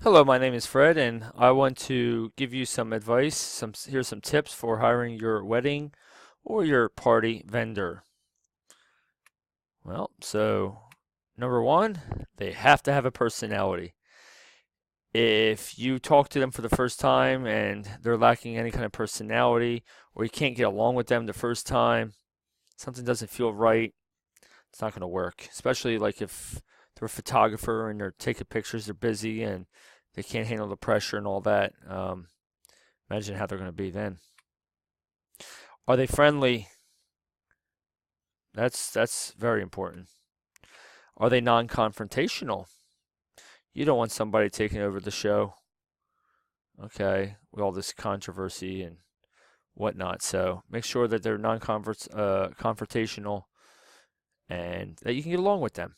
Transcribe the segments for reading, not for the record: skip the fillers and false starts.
Hello, my name is Fred, and I want to give you some advice. Here's some tips for hiring your wedding or your party vendor. So number one, they have to have a personality. If you talk to them for the first time and they're lacking any kind of personality, or you can't get along with them the first time, something doesn't feel right, it's not going to work. Especially like if they're a photographer and they're taking pictures, they're busy and they can't handle the pressure and all that. Imagine how they're going to be then. Are they friendly? That's very important. Are they non-confrontational? You don't want somebody taking over the show, okay, with all this controversy and whatnot. So make sure that they're non-confrontational and that you can get along with them.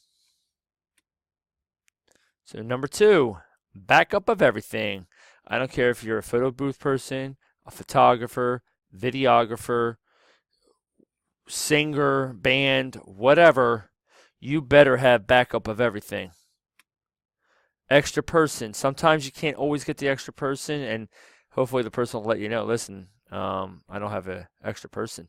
So number two, backup of everything. I don't care if you're a photo booth person, a photographer, videographer, singer, band, whatever, you better have backup of everything. Extra person. Sometimes you can't always get the extra person, and hopefully the person will let you know, listen, I don't have an extra person.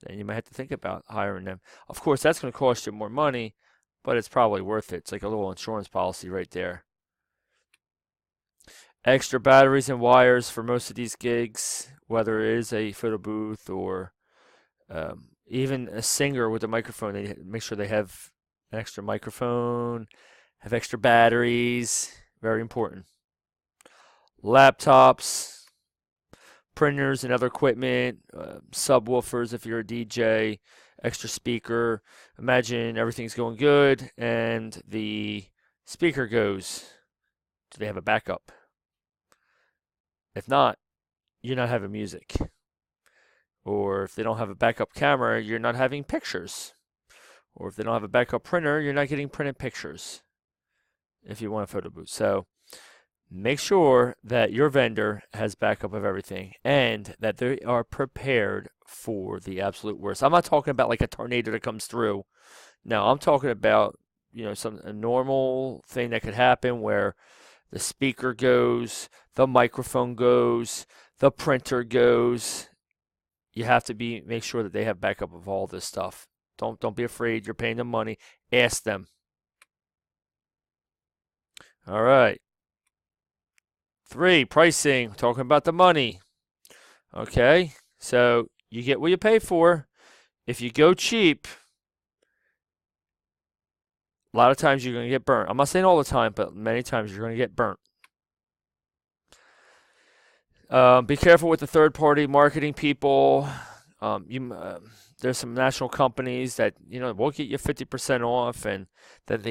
Then you might have to think about hiring them. Of course, that's going to cost you more money, but it's probably worth it. It's like a little insurance policy right there. Extra batteries and wires for most of these gigs, whether it is a photo booth or even a singer with a microphone. They make sure they have an extra microphone, have extra batteries. Very important. Laptops, printers and other equipment, subwoofers if you're a DJ, extra speaker. Imagine everything's going good and the speaker goes. Do they have a backup? If not, you're not having music. Or if they don't have a backup camera, you're not having pictures. Or if they don't have a backup printer, you're not getting printed pictures if you want a photo booth. So make sure that your vendor has backup of everything and that they are prepared for the absolute worst. I'm not talking about like a tornado that comes through. No, I'm talking about, a normal thing that could happen where the speaker goes, the microphone goes, the printer goes. You have to make sure that they have backup of all this stuff. Don't be afraid. You're paying them money. Ask them. All right. 3, pricing. Talking about the money. Okay. So you get what you pay for. If you go cheap, a lot of times you're going to get burnt. I'm not saying all the time, but many times you're going to get burnt. Be careful with the third-party marketing people. There's some national companies that will get you 50% off, and that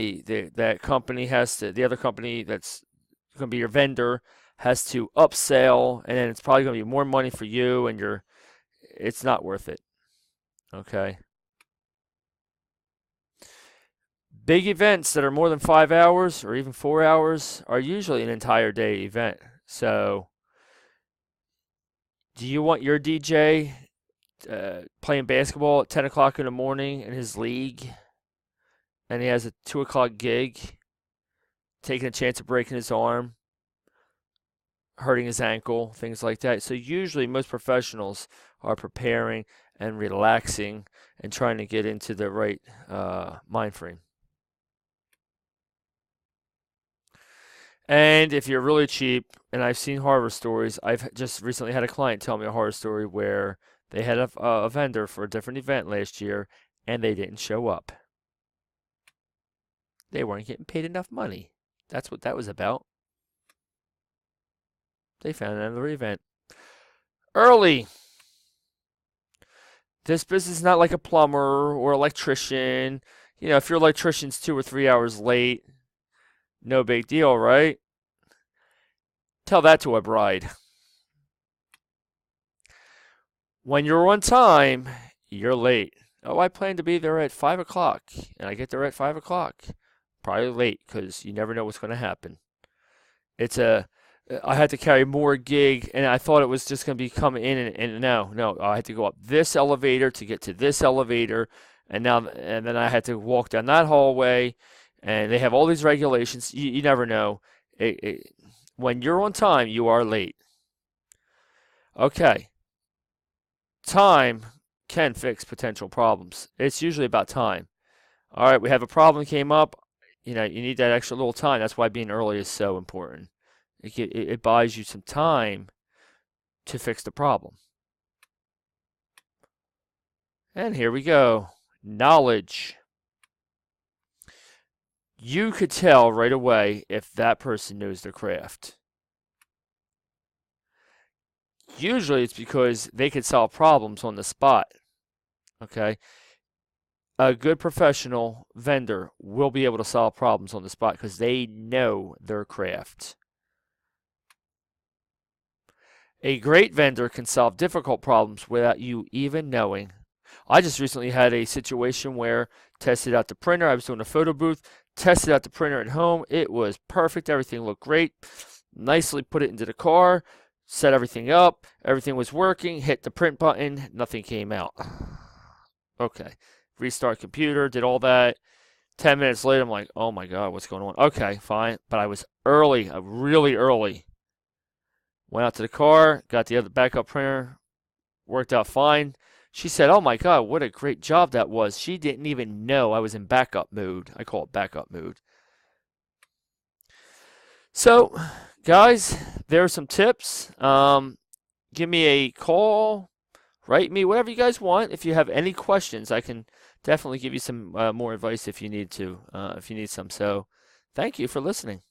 that company the other company that's going to be your vendor has to upsell, and then it's probably going to be more money for you, and it's not worth it. Okay. Big events that are more than 5 hours or even 4 hours are usually an entire day event. So, do you want your DJ playing basketball at 10 o'clock in the morning in his league, and he has a 2 o'clock gig, taking a chance of breaking his arm, hurting his ankle, things like that? So usually most professionals are preparing and relaxing and trying to get into the right mind frame. And if you're really cheap, and I've seen horror stories, I've just recently had a client tell me a horror story where they had a vendor for a different event last year, and they didn't show up. They weren't getting paid enough money. That's what that was about. They found another event. Early. This business is not like a plumber or electrician. If your electrician's 2 or 3 hours late, no big deal, right? Tell that to a bride. When you're on time, you're late. Oh, I plan to be there at 5 o'clock, and I get there at 5 o'clock. Probably late because you never know what's going to happen. I had to carry more gig, and I thought it was just going to be coming in, and no, I had to go up this elevator to get to this elevator, and then I had to walk down that hallway, and they have all these regulations. You never know. When you're on time, you are late. Okay, time can fix potential problems. It's usually about time. All right, we have a problem came up. You know, you need that extra little time. That's why being early is so important. It buys you some time to fix the problem. And here we go. Knowledge. You could tell right away if that person knows their craft. Usually it's because they could solve problems on the spot. Okay? A good professional vendor will be able to solve problems on the spot because they know their craft. A great vendor can solve difficult problems without you even knowing. I just recently had a situation where tested out the printer. I was doing a photo booth, tested out the printer at home. It was perfect. Everything looked great. Nicely put it into the car, set everything up. Everything was working. Hit the print button. Nothing came out. Okay. Restart computer, did all that. 10 minutes later, I'm like, oh my God, what's going on? Okay, fine. But I was early, really early. Went out to the car, got the other backup printer, worked out fine. She said, oh my God, what a great job that was. She didn't even know I was in backup mode. I call it backup mode. So, guys, there are some tips. Give me a call, write me, whatever you guys want. If you have any questions, I can definitely give you some more advice if you need to, if you need some. So, thank you for listening.